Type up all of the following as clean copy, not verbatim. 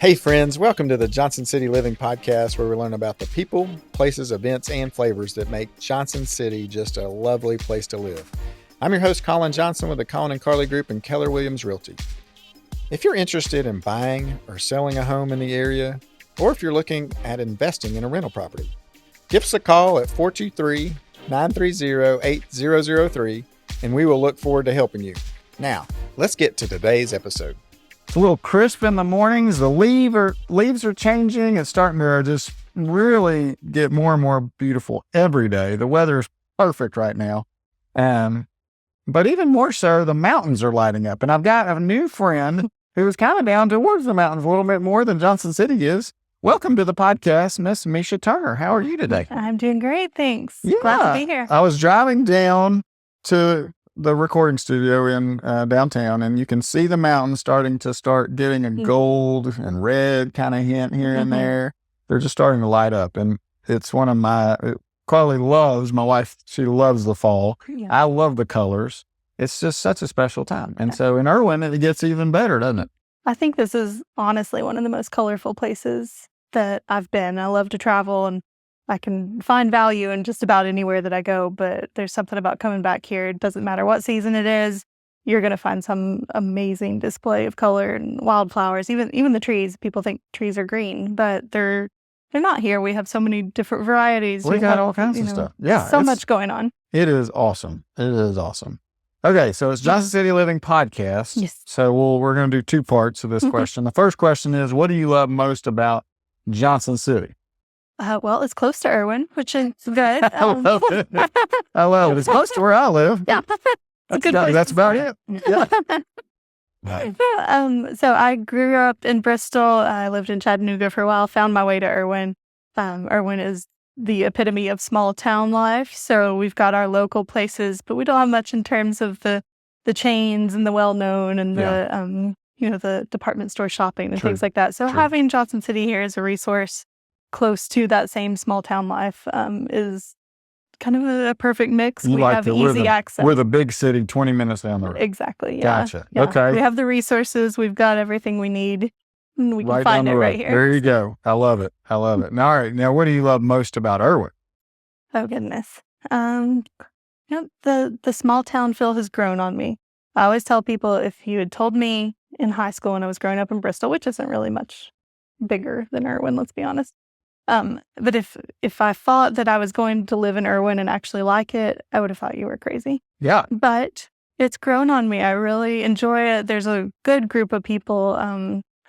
Hey friends, welcome to the Johnson City Living Podcast, where we learn about the people, places, events, and flavors that make Johnson City just a lovely place to live. I'm your host, Colin Johnson, with the Colin and Carly Group and Keller Williams Realty. If you're interested in buying or selling a home in the area, or if you're looking at investing in a rental property, give us a call at 423-930-8003, and we will look forward to helping you. Now, let's get to today's episode. It's a little crisp in the mornings. The leaves are changing. It's starting to just really get more and more beautiful every day. The weather is perfect right now. But even more so, the mountains are lighting up. And I've got a new friend who is kind of down towards the mountains a little bit more than Johnson City is. Welcome to the podcast, Miss Meisha Turner. How are you today? I'm doing great, thanks. Yeah. Glad to be here. I was driving down to the recording studio in downtown, and you can see the mountains starting getting a gold and red kind of hint here and there. They're just starting to light up, and it's one of Carly loves, my wife, she loves the fall. Yeah. I love the colors. It's just such a special time. And so in Erwin, it gets even better, doesn't it? I think this is honestly one of the most colorful places that I've been. I love to travel, and I can find value in just about anywhere that I go, but there's something about coming back here. It doesn't matter what season it is. You're going to find some amazing display of color and wildflowers. Even the trees. People think trees are green, but they're not here. We have so many different varieties. We got all kinds of stuff. Yeah. So much going on. It is awesome. It is awesome. Okay, so it's Johnson City Living Podcast. Yes. So we're going to do two parts of this question. The first question is, what do you love most about Johnson City? Well, it's close to Erwin, which is good. I love it. I love it. It's close to where I live. Yeah. That's about it. Yeah. So I grew up in Bristol. I lived in Chattanooga for a while, found my way to Erwin. Erwin is the epitome of small town life. So we've got our local places, but we don't have much in terms of the chains and the well-known and the department store shopping and things like that. So having Johnson City here as a resource close to that same small town life is kind of a perfect mix. We have easy access. We're the big city 20 minutes down the road. Exactly. Yeah. Gotcha. Yeah. Okay. We have the resources. We've got everything we need. And we can find it right here. There you go. I love it. Now, all right. Now, what do you love most about Erwin? Oh, goodness. The small town feel has grown on me. I always tell people, if you had told me in high school when I was growing up in Bristol, which isn't really much bigger than Erwin, let's be honest. But if I thought that I was going to live in Erwin and actually like it, I would have thought you were crazy. Yeah. But it's grown on me. I really enjoy it. There's a good group of people.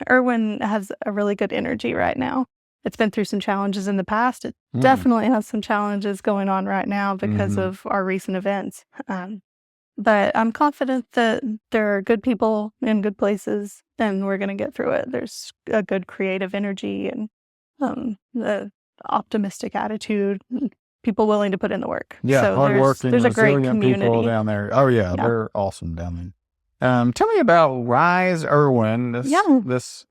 Erwin has a really good energy right now. It's been through some challenges in the past. It definitely has some challenges going on right now because of our recent events. But I'm confident that there are good people in good places, and we're going to get through it. There's a good creative energy and the optimistic attitude, people willing to put in the work. Yeah, so hardworking, there's a great community people down there. Oh yeah, they're awesome down there. Tell me about Rise Erwin, this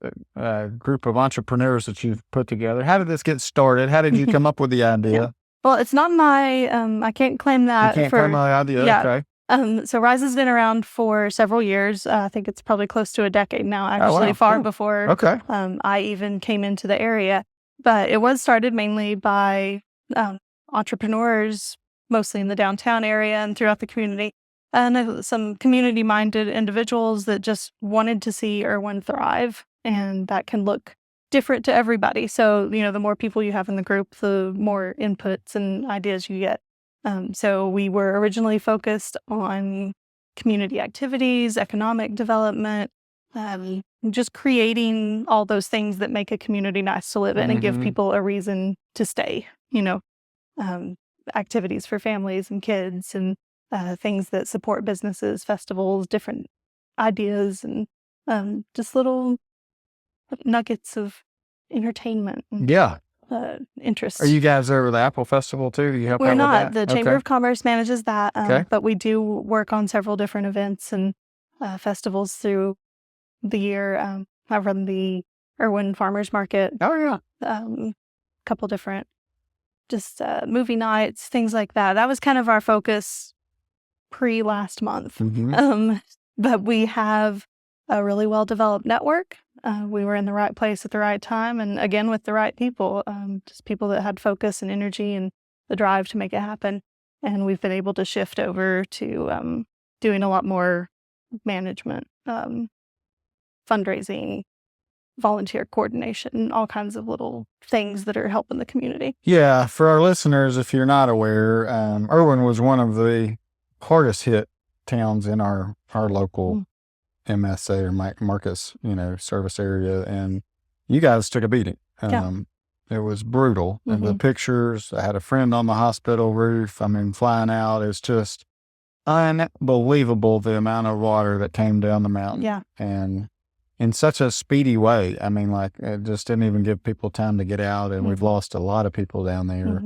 group of entrepreneurs that you've put together. How did this get started? How did you come up with the idea? Yeah. Well, it's not my, I can't claim that. You can't claim my idea, okay. So Rise has been around for several years. I think it's probably close to a decade now, actually, far before I even came into the area. But it was started mainly by entrepreneurs, mostly in the downtown area and throughout the community, and some community-minded individuals that just wanted to see Erwin thrive, and that can look different to everybody. So, the more people you have in the group, the more inputs and ideas you get. So we were originally focused on community activities, economic development, just creating all those things that make a community nice to live in and give people a reason to stay, activities for families and kids and things that support businesses, festivals, different ideas, and just little nuggets of entertainment. Interest. Are you guys over the Apple Festival too? Do you help out with that? We're not. The Chamber of Commerce manages that, but we do work on several different events and festivals through the year. I run the Erwin Farmers Market. Oh, yeah. A couple different just movie nights, things like that. That was kind of our focus pre-last month. But we have a really well-developed network. We were in the right place at the right time, and again, with the right people, just people that had focus and energy and the drive to make it happen. And we've been able to shift over to doing a lot more management, fundraising, volunteer coordination, all kinds of little things that are helping the community. Yeah, for our listeners, if you're not aware, Erwin was one of the hardest hit towns in our local MSA or Marcus, service area, and you guys took a beating. It was brutal. And the pictures, I had a friend on the hospital roof. Flying out. It's just unbelievable the amount of water that came down the mountain. Yeah. And in such a speedy way. It just didn't even give people time to get out. And we've lost a lot of people down there.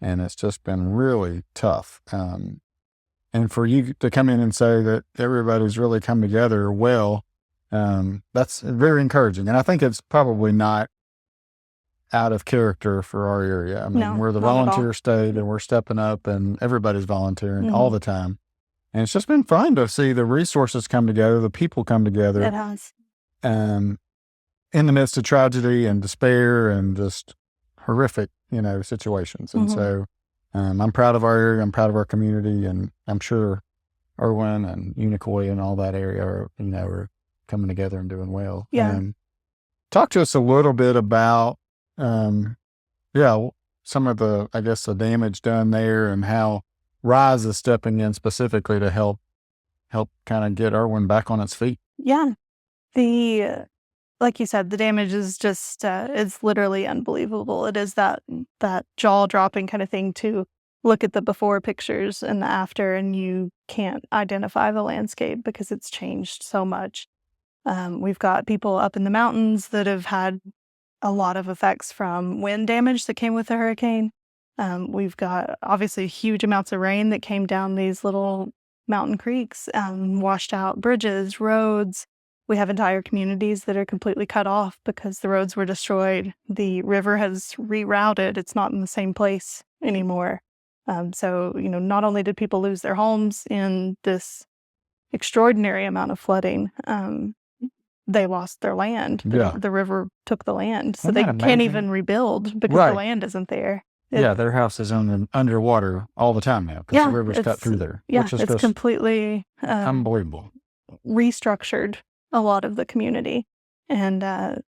And it's just been really tough. And for you to come in and say that everybody's really come together well, that's very encouraging. And I think it's probably not out of character for our area. No, we're the volunteer state, and we're stepping up, and everybody's volunteering all the time. And it's just been fun to see the resources come together, the people come together. It has. In the midst of tragedy and despair and just horrific, situations. And so I'm proud of our area. I'm proud of our community, and I'm sure Erwin and Unicoi and all that area are coming together and doing well. Yeah. Talk to us a little bit about, some of the, the damage done there and how Rise is stepping in specifically to help kind of get Erwin back on its feet. Yeah. Like you said, the damage is just, it's literally unbelievable. It is that jaw-dropping kind of thing to look at the before pictures and the after, and you can't identify the landscape because it's changed so much. We've got people up in the mountains that have had a lot of effects from wind damage that came with the hurricane. We've got obviously huge amounts of rain that came down these little mountain creeks, washed out bridges, roads. We have entire communities that are completely cut off because the roads were destroyed. The river has rerouted. It's not in the same place anymore. So, not only did people lose their homes in this extraordinary amount of flooding, they lost their land. The river took the land. So they can't even rebuild because the land isn't there. Their house is underwater all the time now because the river's cut through there. Yeah, which is it's completely unbelievable. Restructured a lot of the community. And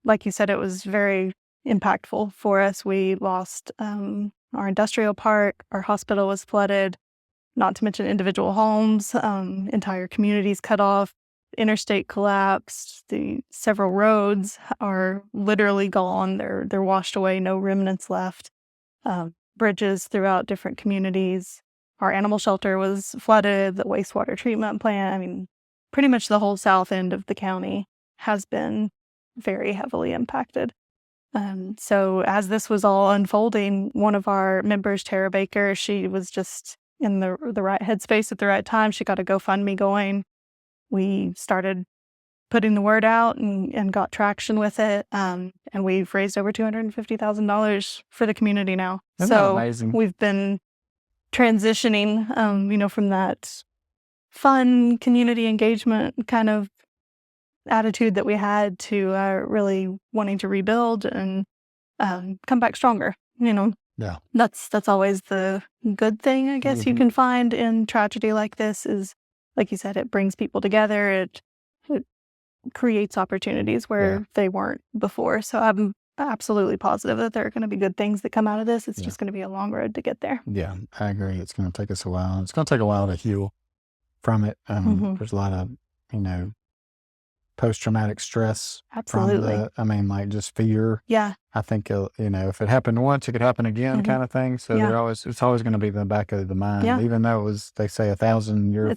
like you said, it was very impactful for us. We lost our industrial park, our hospital was flooded, not to mention individual homes, entire communities cut off, interstate collapsed, the several roads are literally gone. They're washed away, no remnants left. Bridges throughout different communities. Our animal shelter was flooded, the wastewater treatment plant. Pretty much the whole south end of the county has been very heavily impacted. So as this was all unfolding, one of our members, Tara Baker, she was just in the right headspace at the right time. She got a GoFundMe going. We started putting the word out and got traction with it. And we've raised over $250,000 for the community now. Isn't that amazing? We've been transitioning, from that fun community engagement kind of attitude that we had to really wanting to rebuild and come back stronger. Yeah, that's always the good thing, I guess, you can find in tragedy like this is, like you said, it brings people together. It creates opportunities where they weren't before. So I'm absolutely positive that there are going to be good things that come out of this. It's just going to be a long road to get there. Yeah, I agree. It's going to take us a while. It's going to take a while to heal from it. There's a lot of, post-traumatic stress. Absolutely. Just fear. Yeah. I think, if it happened once, it could happen again kind of thing. So it's always going to be in the back of the mind, even though it was, they say 5,000 year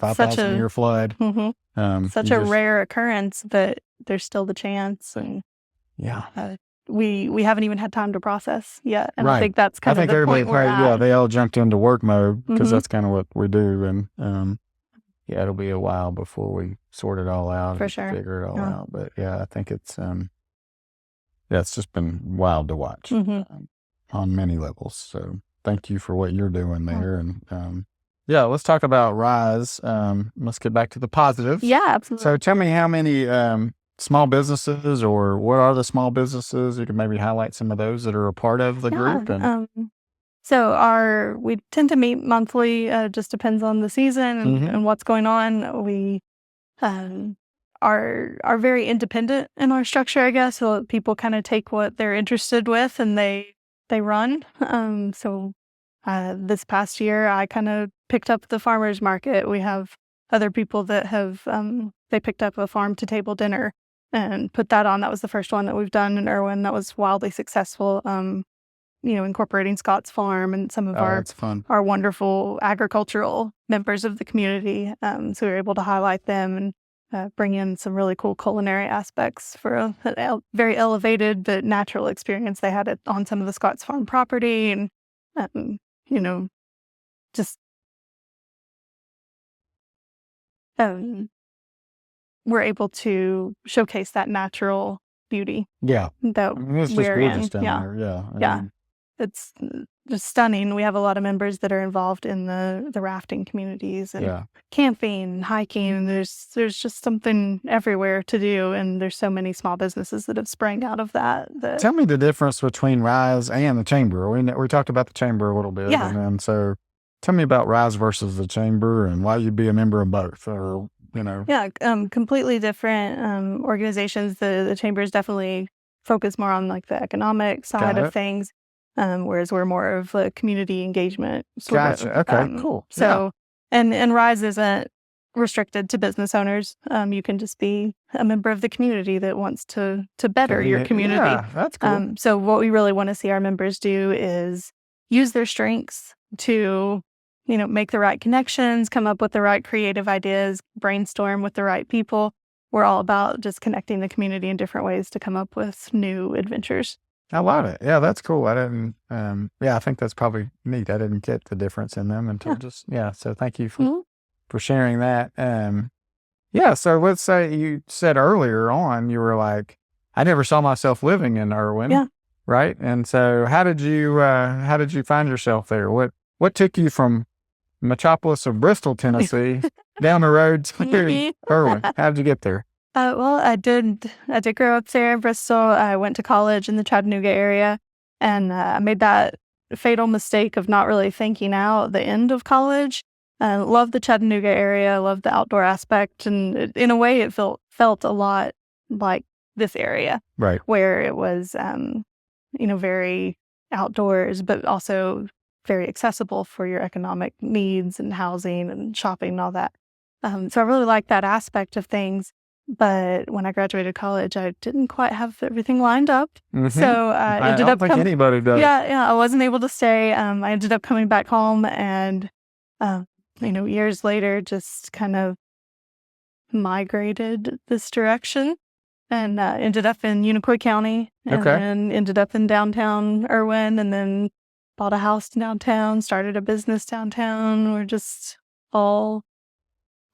flood. Such a rare occurrence, but there's still the chance. And we haven't even had time to process yet. And I think that's kind of the point we're at. They all jumped into work mode because that's kind of what we do. And it'll be a while before we sort it all out for sure. Figure it all out. But I think it's it's just been wild to watch on many levels. So thank you for what you're doing there. And let's talk about Rise. Let's get back to the positive. Yeah, absolutely. So tell me how many small businesses, or what are the small businesses? You can maybe highlight some of those that are a part of the group. And so we tend to meet monthly. Just depends on the season and what's going on. We are very independent in our structure, I guess. So people kind of take what they're interested with and they run. So this past year, I kind of picked up the farmers market. We have other people that have they picked up a farm to table dinner and put that on. That was the first one that we've done in Erwin. That was wildly successful. Incorporating Scott's Farm and some of our wonderful agricultural members of the community. So we were able to highlight them and bring in some really cool culinary aspects for a very elevated but natural experience they had on some of the Scott's Farm property. And, just we're able to showcase that natural beauty. Yeah. That it's just gorgeous down there. Yeah. It's just stunning. We have a lot of members that are involved in the rafting communities and camping, hiking. There's just something everywhere to do, and there's so many small businesses that have sprang out of that. Tell me the difference between Rise and the Chamber. We talked about the Chamber a little bit, and then so tell me about Rise versus the Chamber and why you'd be a member of both, or completely different organizations. The Chamber is definitely focused more on like the economic side of things. Whereas we're more of a community engagement sort of. Okay, cool. So, and Rise isn't restricted to business owners. You can just be a member of the community that wants to better your community. Yeah, that's cool. So what we really want to see our members do is use their strengths to, make the right connections, come up with the right creative ideas, brainstorm with the right people. We're all about just connecting the community in different ways to come up with new adventures. I love it. Yeah, that's cool. I didn't, I think that's probably neat. I didn't get the difference in them until so thank you for sharing that. So let's say you said earlier on, you were like, I never saw myself living in Erwin. Yeah. Right. And so how did you find yourself there? What took you from metropolis of Bristol, Tennessee, down the road to Erwin? How did you get there? I did grow up there in Bristol. I went to college in the Chattanooga area, and I made that fatal mistake of not really thinking out the end of college. I love the Chattanooga area, love the outdoor aspect, and in a way it felt a lot like this area. Right. Where it was, very outdoors, but also very accessible for your economic needs and housing and shopping and all that. So I really like that aspect of things. But when I graduated college, I didn't quite have everything lined up. Mm-hmm. So I ended up. I don't think anybody does. Yeah. I wasn't able to stay. I ended up coming back home, and years later, just kind of migrated this direction, and ended up in Unicoi County, and then ended up in downtown Erwin, and then bought a house downtown, started a business downtown. We're just all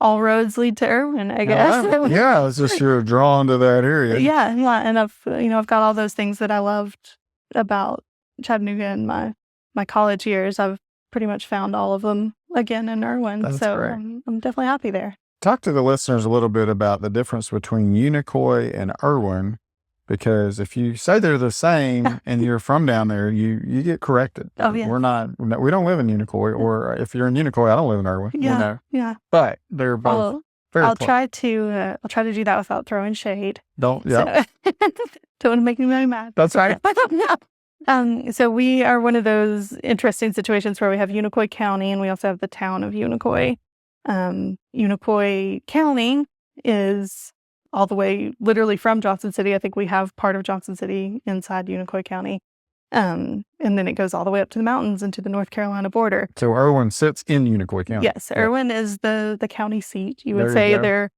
roads lead to Erwin, I guess. It's just you're drawn to that area. Yeah, and I've got all those things that I loved about Chattanooga in my college years. I've pretty much found all of them again in Erwin. That's so great. I'm definitely happy there. Talk to the listeners a little bit about the difference between Unicoi and Erwin, because if you say they're the same and you're from down there, you get corrected. Oh, yeah. We don't live in Unicoi, or if you're in Unicoi, I don't live in Erwin. Yeah. But they're both very I'll try to do that without throwing shade. Don't want to make anybody mad. That's right. So we are one of those interesting situations where we have Unicoi County and we also have the town of Unicoi. Unicoi County is all the way literally from Johnson City. I think we have part of Johnson City inside Unicoi County. And then it goes all the way up to the mountains and to the North Carolina border. So Erwin sits in Unicoi County. Yes, Erwin is the county seat. You would say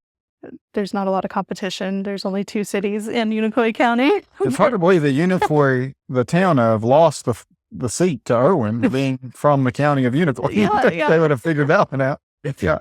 there's not a lot of competition. There's only 2 cities in Unicoi County. It's hard to believe that Unicoi, the town of, lost the seat to Erwin, being from the county of Unicoi. Yeah. They would have figured that one out. Yeah.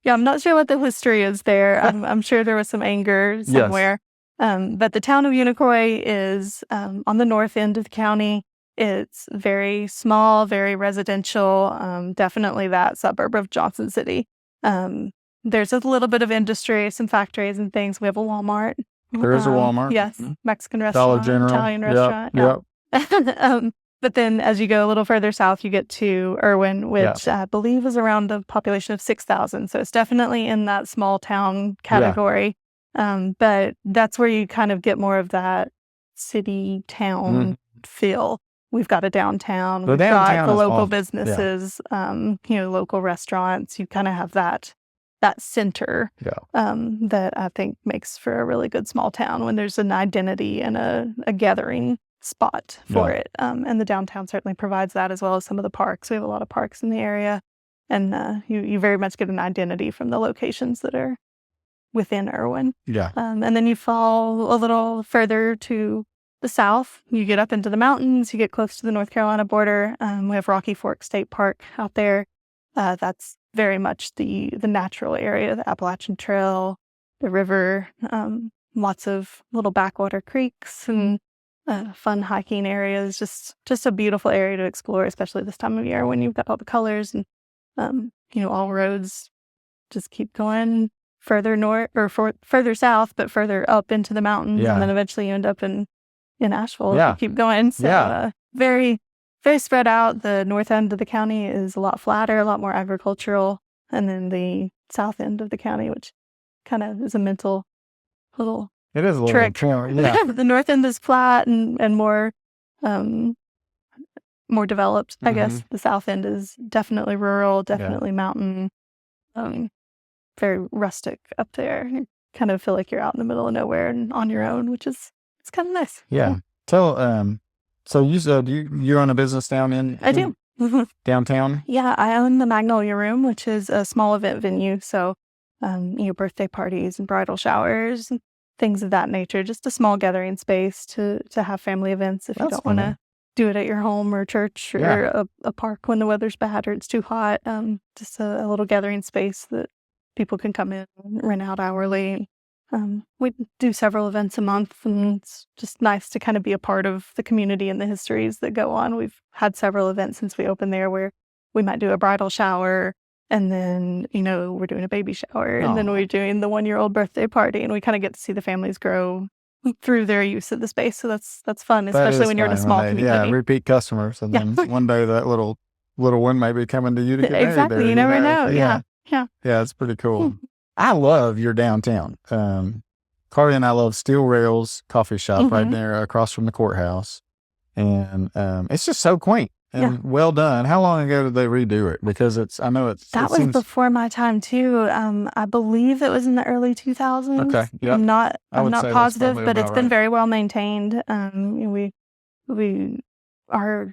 I'm not sure what the history is there. I'm sure there was some anger somewhere. But the town of Unicoi is on the north end of the county. It's very small, very residential, definitely that suburb of Johnson City. There's a little bit of industry, some factories and things. We have a Walmart. There is a Walmart. Yes, Mexican Dollar restaurant, General. Italian restaurant. Yep. But then as you go a little further south, you get to Erwin, which I believe is around a population of 6,000. So it's definitely in that small town category. But that's where you kind of get more of that city town feel. We've got a downtown. We've got the local businesses, local restaurants. You kind of have that center that I think makes for a really good small town when there's an identity and a gathering spot for it. And the downtown certainly provides that, as well as some of the parks. We have a lot of parks in the area, and you very much get an identity from the locations that are within Erwin. And then you fall a little further to the south. You get up into the mountains. You get close to the North Carolina border. We have Rocky Fork State Park out there. That's very much the natural area, the Appalachian Trail, the river, lots of little backwater creeks and fun hiking areas. Just a beautiful area to explore, especially this time of year when you've got all the colors and all roads just keep going further north or further south, but further up into the mountains, and then eventually you end up in Asheville. If you keep going. So very, very spread out. The north end of the county is a lot flatter, a lot more agricultural, and then the south end of the county, which kind of is a mental little it is a trick. Little The north end is flat and more developed, I guess. The south end is definitely rural, definitely mountain, very rustic up there. You kind of feel like you're out in the middle of nowhere and on your own, which is it's kind of nice. So you said you own a business down in I do. Downtown? Yeah, I own the Magnolia Room, which is a small event venue. So, birthday parties and bridal showers and things of that nature. Just a small gathering space to have family events if you don't want to do it at your home or church or a park when the weather's bad or it's too hot. Just a little gathering space that people can come in and rent out hourly. We do several events a month, and it's just nice to kind of be a part of the community and the histories that go on. We've had several events since we opened there where we might do a bridal shower, and then, we're doing a baby shower, and then we're doing the 1-year-old birthday party, and we kind of get to see the families grow through their use of the space. So that's fun, especially when you're in a small community. Yeah, repeat customers, and then one day that little one may be coming to you to get married. Exactly, you never know. Yeah, it's pretty cool. I love your downtown. Carly and I love Steel Rails Coffee Shop right there across from the courthouse. And it's just so quaint and well done. How long ago did they redo it? Because that was before my time too. I believe it was in the early 2000s. Okay. Yep. I'm not positive, but it's been very well maintained. We are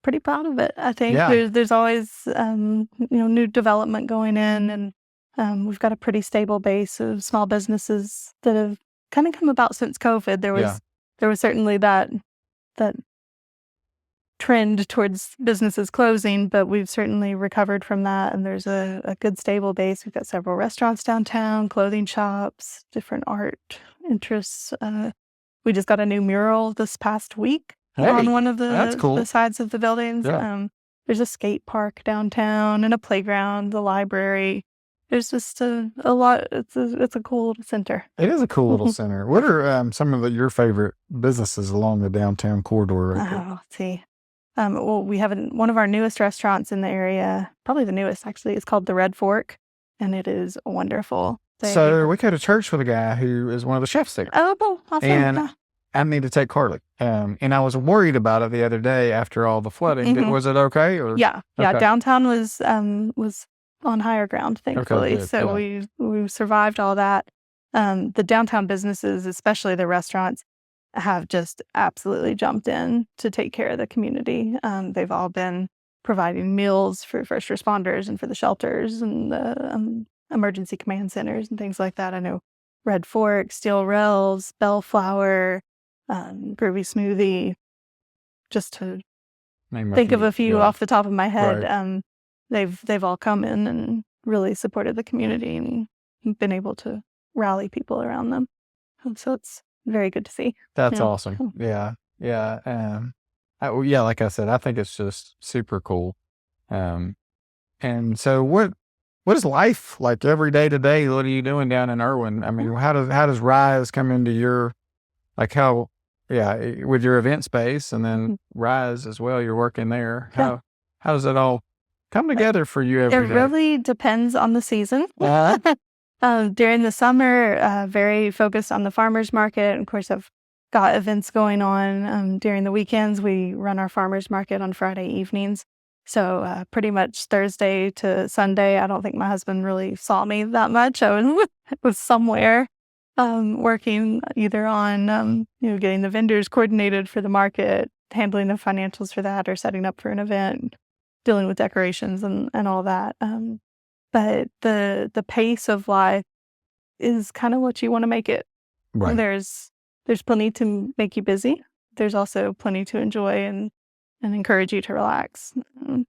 pretty proud of it. I think there's always new development going in, and we've got a pretty stable base of small businesses that have kind of come about since COVID. There was certainly that trend towards businesses closing, but we've certainly recovered from that, and there's a good stable base. We've got several restaurants downtown, clothing shops, different art interests. We just got a new mural this past week on one of the sides of the buildings. There's a skate park downtown and a playground, the library. There's just a lot. It's a cool little center. It is a cool little center. What are some of your favorite businesses along the downtown corridor right there? Let's see. We have one of our newest restaurants in the area, probably the newest actually. It's called the Red Fork, and it is wonderful. So we go to church with a guy who is one of the chefs there. Oh, awesome. And I need to take Carly. And I was worried about it the other day after all the flooding. Was it okay? Or? Yeah. Downtown was on higher ground, thankfully. Okay, so we survived all that. The downtown businesses, especially the restaurants, have just absolutely jumped in to take care of the community. They've all been providing meals for first responders and for the shelters and the emergency command centers and things like that. I know Red Fork, Steel Rails, Bellflower, Groovy Smoothie, just to think of a few off the top of my head. Right. They've all come in and really supported the community and been able to rally people around them. So it's very good to see. That's awesome. Yeah. Yeah, like I said, I think it's just super cool. And so what is life like every day to day? What are you doing down in Erwin? I mean, how does Rise come into your, like with your event space and then Rise as well, you're working there. How does it all come together for you every day? It really depends on the season. During the summer, very focused on the farmers market. And of course, I've got events going on. During the weekends, we run our farmers market on Friday evenings. So pretty much Thursday to Sunday, I don't think my husband really saw me that much. I was somewhere working either on getting the vendors coordinated for the market, handling the financials for that, or setting up for an event, dealing with decorations and all that. But the pace of life is kind of what you want to make it. Right. There's plenty to make you busy. There's also plenty to enjoy and encourage you to relax.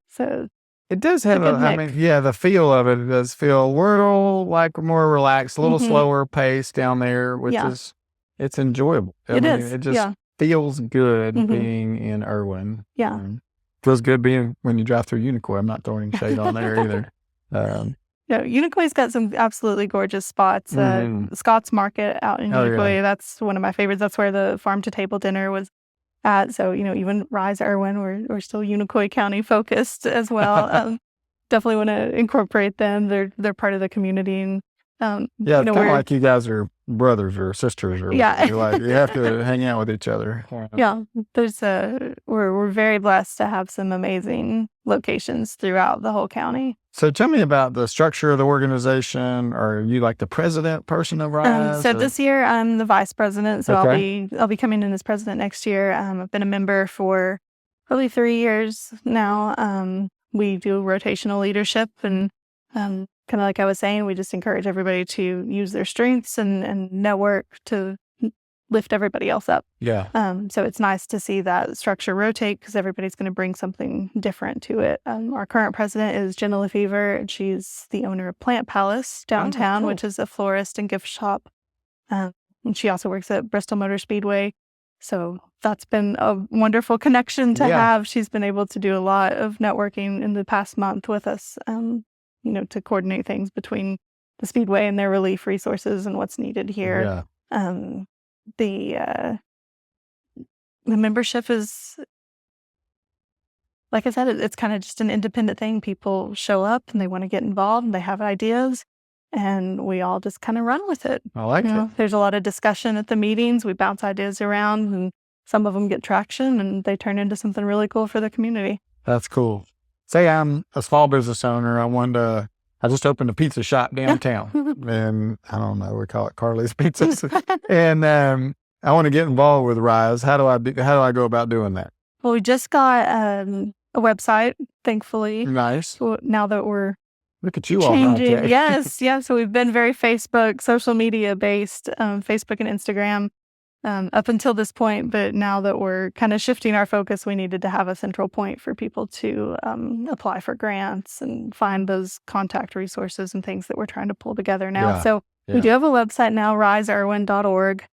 So it does have the feel of it does feel we're a little like more relaxed, a little slower pace down there, which is it's enjoyable. It just feels good being in Erwin. Yeah. Feels good being when you drive through Unicoi. I'm not throwing shade on there either. Unicoi's got some absolutely gorgeous spots. Scott's Market out in Unicoi, that's one of my favorites. That's where the farm to table dinner was at. So, even Rise Erwin, we're still Unicoi County focused as well. Definitely want to incorporate them. They're part of the community. And, it's kind of like you guys are brothers or sisters, or you have to hang out with each other. Yeah, we're very blessed to have some amazing locations throughout the whole county. So tell me about the structure of the organization. Are you like the president person of Rise? This year I'm the vice president, so I'll be coming in as president next year. I've been a member for probably 3 years now. We do rotational leadership, and kind of like I was saying, we just encourage everybody to use their strengths and network to lift everybody else up. Yeah. So it's nice to see that structure rotate because everybody's going to bring something different to it. Our current president is Jenna Lefevre, and she's the owner of Plant Palace downtown, which is a florist and gift shop. And she also works at Bristol Motor Speedway. So that's been a wonderful connection to have. She's been able to do a lot of networking in the past month with us, to coordinate things between the Speedway and their relief resources and what's needed here. Yeah. The membership is, like I said, it's kind of just an independent thing. People show up and they want to get involved and they have ideas, and we all just kind of run with it. I like it. There's a lot of discussion at the meetings. We bounce ideas around, and some of them get traction and they turn into something really cool for the community. That's cool. Say I'm a small business owner. I just opened a pizza shop downtown, and I don't know, we call it Carly's Pizzas. And I want to get involved with Rise. How do I go about doing that? Well, we just got a website, thankfully. Nice. So now that we're look at you changing, all. Yes. So we've been very Facebook, social media based, Facebook and Instagram. Up until this point, but now that we're kind of shifting our focus, we needed to have a central point for people to apply for grants and find those contact resources and things that we're trying to pull together now. Yeah. So we do have a website now, riseerwin.org.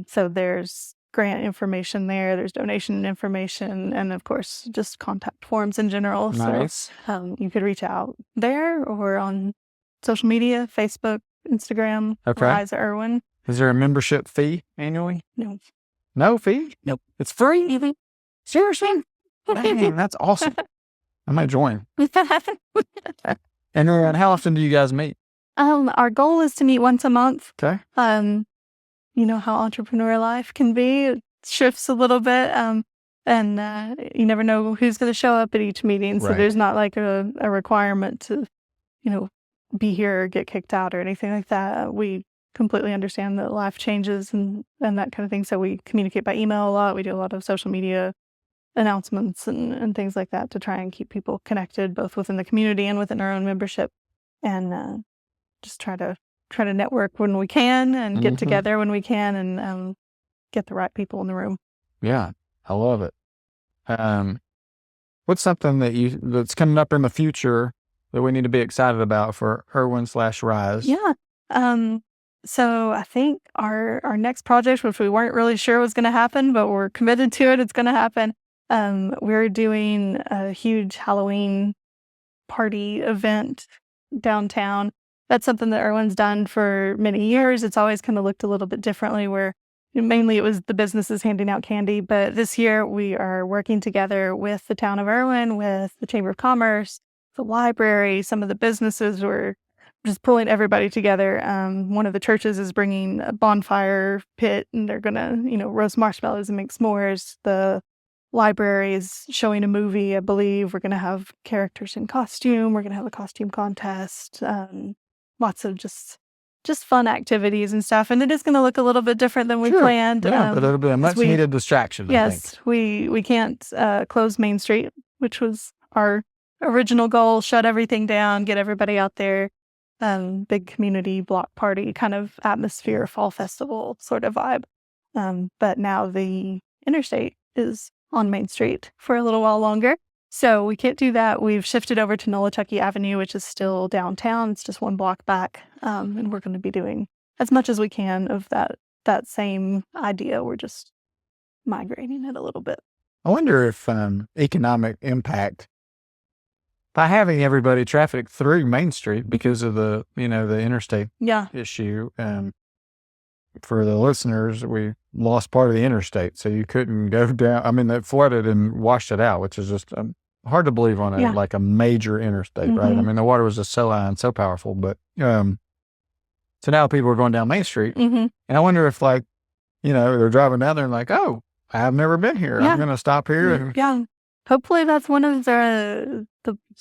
So there's grant information there, there's donation information, and of course, just contact forms in general. Nice. So you could reach out there or on social media, Facebook, Instagram, Rise Erwin. Is there a membership fee annually? No. No fee? Nope. It's free? Mm-hmm. Seriously? Dang, that's awesome. I might join. And how often do you guys meet? Our goal is to meet once a month. Okay. You know how entrepreneur life can be. It shifts a little bit. And you never know who's going to show up at each meeting. So there's not like a requirement to, be here or get kicked out or anything like that. We completely understand that life changes and that kind of thing. So we communicate by email a lot. We do a lot of social media announcements and things like that to try and keep people connected, both within the community and within our own membership, and just try to network when we can and get together when we can and get the right people in the room. Yeah, I love it. What's something that's coming up in the future that we need to be excited about for Erwin/Rise? Yeah. So I think our next project, which we weren't really sure was going to happen, but we're committed to it, it's going to happen, We're doing a huge Halloween party event downtown. That's something that Erwin's done for many years. It's always kind of looked a little bit differently, where mainly it was the businesses handing out candy. But this year we are working together with the town of Erwin, with the Chamber of Commerce, the library, some of the businesses. We're just pulling everybody together. One of the churches is bringing a bonfire pit, and they're going to, roast marshmallows and make s'mores. The library is showing a movie, I believe. We're going to have characters in costume. We're going to have a costume contest. Lots of just fun activities and stuff. And it is going to look a little bit different than we planned. Yeah, but it'll be a much needed distraction. Yes, we can't close Main Street, which was our original goal. Shut everything down, get everybody out there. Big community block party kind of atmosphere, fall festival sort of vibe. But now the interstate is on Main Street for a little while longer. So we can't do that. We've shifted over to Nolichucky Avenue, which is still downtown. It's just one block back. And we're going to be doing as much as we can of that same idea. We're just migrating it a little bit. I wonder if economic impact by having everybody traffic through Main Street because of the interstate issue. For the listeners, we lost part of the interstate, so you couldn't go down. I mean, it flooded and washed it out, which is just hard to believe on a major interstate, right? I mean, the water was just so high and so powerful, but so now people are going down Main Street, and I wonder if they're driving down there and like, oh, I've never been here. I'm going to stop here. And hopefully that's one of the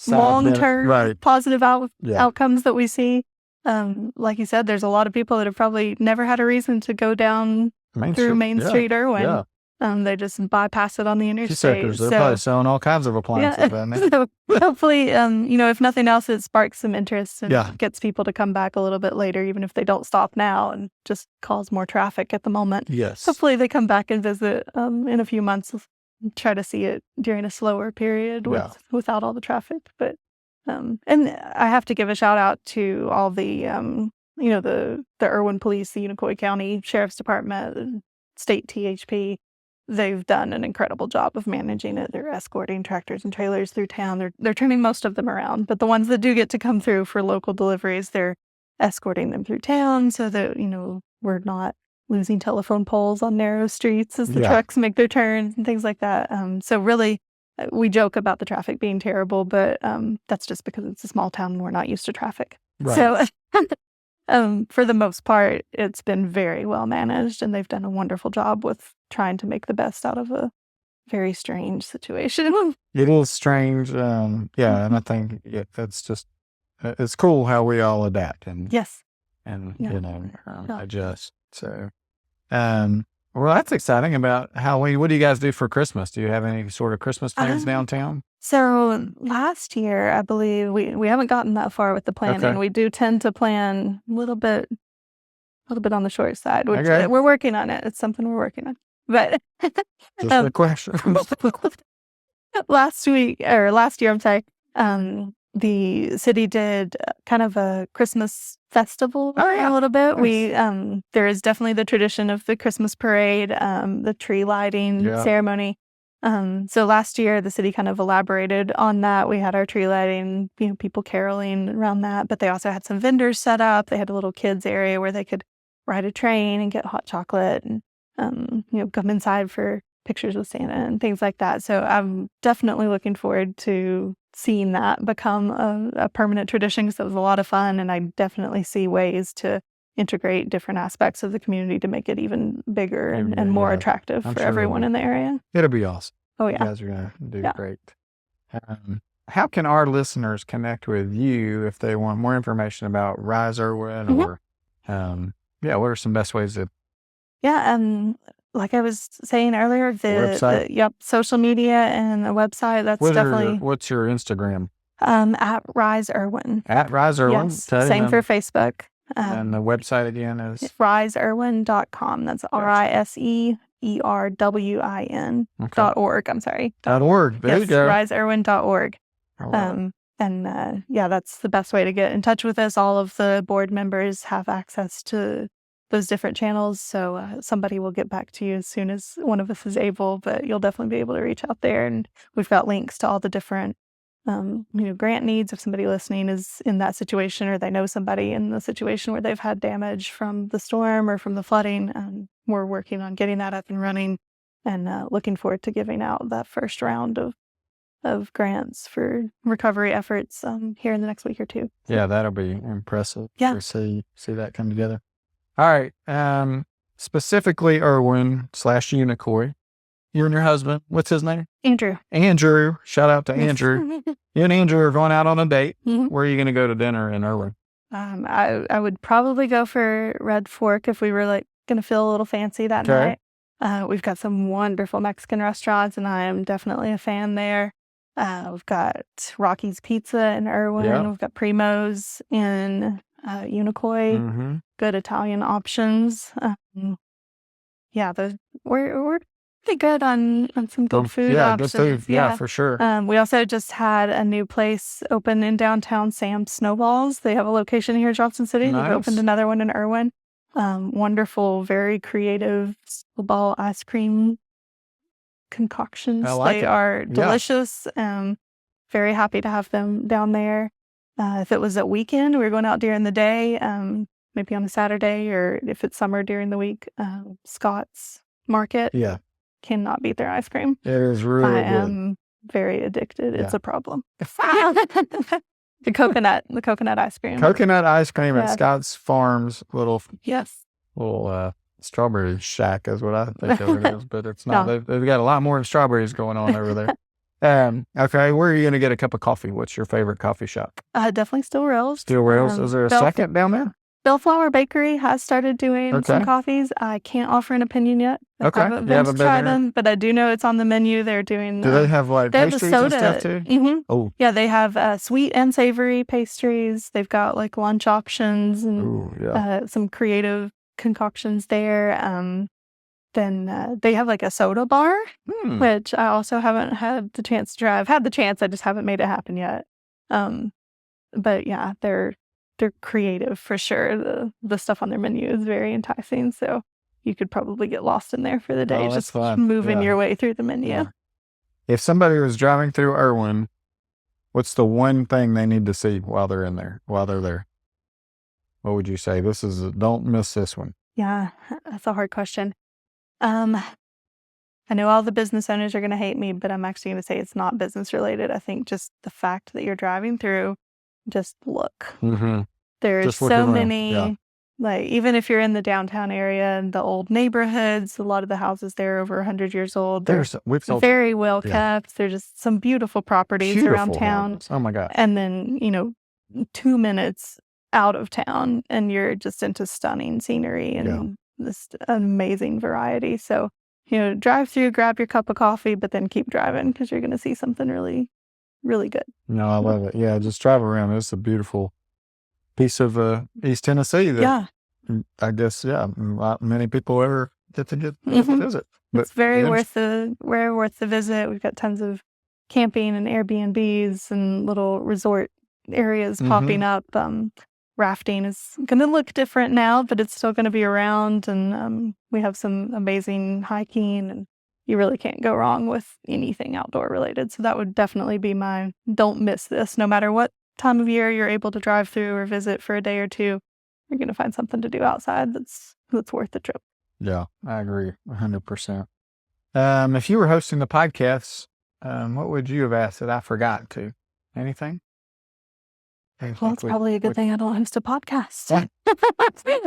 long-term positive outcomes that we see. Like you said, there's a lot of people that have probably never had a reason to go down through Main Street, Erwin. Yeah. They just bypass it on the interstate. They're probably selling all kinds of appliances. So hopefully, if nothing else, it sparks some interest and gets people to come back a little bit later, even if they don't stop now, and just cause more traffic at the moment. Yes. Hopefully they come back and visit in a few months, try to see it during a slower period without all the traffic. But and I have to give a shout out to all the the Erwin Police, the Unicoi County Sheriff's Department, state THP. They've done an incredible job of managing it. They're escorting tractors and trailers through town. They're turning most of them around, but the ones that do get to come through for local deliveries, they're escorting them through town so that we're not losing telephone poles on narrow streets as the trucks make their turns and things like that. So really, we joke about the traffic being terrible, but that's just because it's a small town and we're not used to traffic. Right. So for the most part, it's been very well managed, and they've done a wonderful job with trying to make the best out of a very strange situation. It is strange. And I think that's just, it's cool how we all adapt and adjust. So, well, that's exciting about Halloween. What do you guys do for Christmas? Do you have any sort of Christmas plans downtown? So last year, I believe we haven't gotten that far with the planning. Okay. We do tend to plan a little bit on the short side, which we're working on it. It's something we're working on. But just a question. Last year, I'm sorry. The city did kind of a Christmas festival a little bit. Nice. There is definitely the tradition of the Christmas parade, the tree lighting ceremony. So last year the city kind of elaborated on that. We had our tree lighting, people caroling around that, but they also had some vendors set up. They had a little kids area where they could ride a train and get hot chocolate and come inside for pictures with Santa and things like that. So I'm definitely looking forward to seeing that become a permanent tradition, because it was a lot of fun, and I definitely see ways to integrate different aspects of the community to make it even bigger and more attractive for everyone in the area. It'll be awesome. Oh, yeah. You guys are going to do great. How can our listeners connect with you if they want more information about Rise Erwin or, what are some best ways to... like I was saying earlier, the social media and the website, what's your Instagram? At Rise Erwin. At Rise Erwin? Yes, same for Facebook. And the website again is? RiseErwin.com. That's RiseErwin.org. I'm sorry. .org. There you go. RiseErwin.org. That's the best way to get in touch with us. All of the board members have access to those different channels. So somebody will get back to you as soon as one of us is able, but you'll definitely be able to reach out there. And we've got links to all the different, grant needs. If somebody listening is in that situation, or they know somebody in the situation where they've had damage from the storm or from the flooding, we're working on getting that up and running, and looking forward to giving out that first round of grants for recovery efforts here in the next week or two. Yeah, that'll be impressive Yeah. to see that come together. All right. Specifically Erwin / Unicoi. You and your husband, what's his name? Andrew. Andrew. Shout out to Andrew. You and Andrew are going out on a date. Mm-hmm. Where are you going to go to dinner in Erwin? I would probably go for Red Fork if we were going to feel a little fancy that night. We've got some wonderful Mexican restaurants, and I am definitely a fan there. We've got Rocky's Pizza in Erwin. Yeah. We've got Primo's in Unicoi. Mm-hmm. Good Italian options. We're pretty good on some good food options. Good food. Yeah, for sure. We also just had a new place open in downtown, Sam's Snowballs. They have a location here in Johnson City. Nice. They've opened another one in Erwin. Wonderful, very creative snowball ice cream concoctions. They are delicious. Very happy to have them down there. If it was a weekend, we were going out during the day, maybe on a Saturday, or if it's summer during the week, Scott's Market. Yeah. Cannot beat their ice cream. It is really good. I am very addicted. Yeah. It's a problem. The coconut ice cream. Coconut ice cream at Scott's Farms, little strawberry shack is what I think of it is, but it's not. No. They've got a lot more strawberries going on over there. Okay, where are you going to get a cup of coffee? What's your favorite coffee shop? Definitely Still Rails. Still Rails. Is there a second down there? Bellflower Bakery has started doing some coffees. I can't offer an opinion yet. I haven't been to try them, but I do know it's on the menu. They're doing. Do they have pastries and stuff too? Mm-hmm. Oh, yeah, they have sweet and savory pastries. They've got lunch options and some creative concoctions there. Then they have a soda bar, which I also haven't had the chance to try. I've had the chance, I just haven't made it happen yet. But yeah, they're creative for sure. The stuff on their menu is very enticing, so you could probably get lost in there for the day, just moving your way through the menu. Yeah. If somebody was driving through Erwin, what's the one thing they need to see while they're there? What would you say? Don't miss this one. Yeah, that's a hard question. I know all the business owners are going to hate me, but I'm actually going to say it's not business related. I think just the fact that you're driving through, just look. Mm-hmm. There's so many, even if you're in the downtown area and the old neighborhoods, a lot of the houses there are over 100 years old. They're very well kept. There's just some beautiful properties around town. Houses. Oh my God. And then, 2 minutes out of town and you're just into stunning scenery and this amazing variety. So, drive through, grab your cup of coffee, but then keep driving because you're going to see something really, really good. No, I love it. Yeah, just drive around. It's a beautiful piece of East Tennessee that I guess not many people ever get to visit. But it's very worth the visit. We've got tons of camping and Airbnbs and little resort areas popping up. Rafting is going to look different now, but it's still going to be around, and we have some amazing hiking, and you really can't go wrong with anything outdoor related. So that would definitely be my don't miss this. No matter what time of year you're able to drive through or visit for a day or two, you're going to find something to do outside that's worth the trip. Yeah, I agree 100%. If you were hosting the podcast, what would you have asked that I forgot to? Anything? Well, it's probably a good thing I don't host a podcast.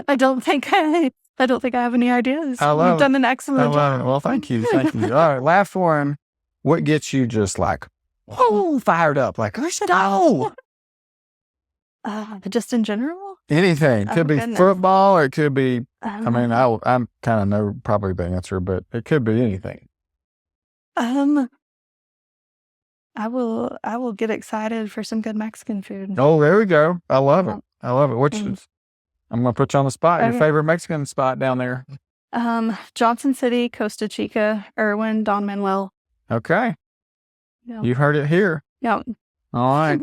I don't think I have any ideas. You've done an excellent job. Well, thank you. All right, last one. What gets you just fired up? Let's go. Just in general? Anything. Could be football, or it could be, I'm kind of know probably the answer, but it could be anything. I will get excited for some good Mexican food. Oh, there we go. I love it. I'm going to put you on the spot. Okay. Your favorite Mexican spot down there? Johnson City, Costa Chica, Erwin, Don Manuel. Okay. Yeah. You heard it here. Yeah. All right.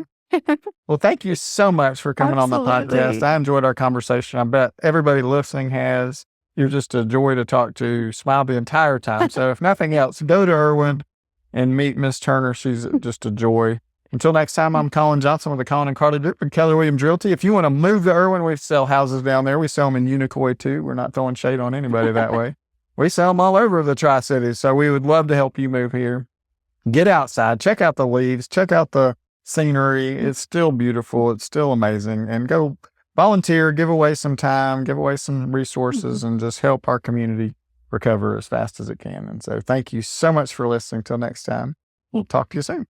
Well, thank you so much for coming on the podcast. I enjoyed our conversation. I bet everybody listening has. You're just a joy to talk to, smile the entire time. So if nothing else, go to Erwin and meet Miss Turner. She's just a joy. Until next time, I'm Colin Johnson with the Colin and Carly Group and Keller Williams Realty. If you want to move to Erwin, we sell houses down there. We sell them in Unicoi too. We're not throwing shade on anybody that way. We sell them all over the Tri-Cities. So we would love to help you move here. Get outside, check out the leaves, check out the scenery. It's still beautiful. It's still amazing. And go volunteer, give away some time, give away some resources, and just help our community recover as fast as it can. And so thank you so much for listening. Till next time, we'll talk to you soon.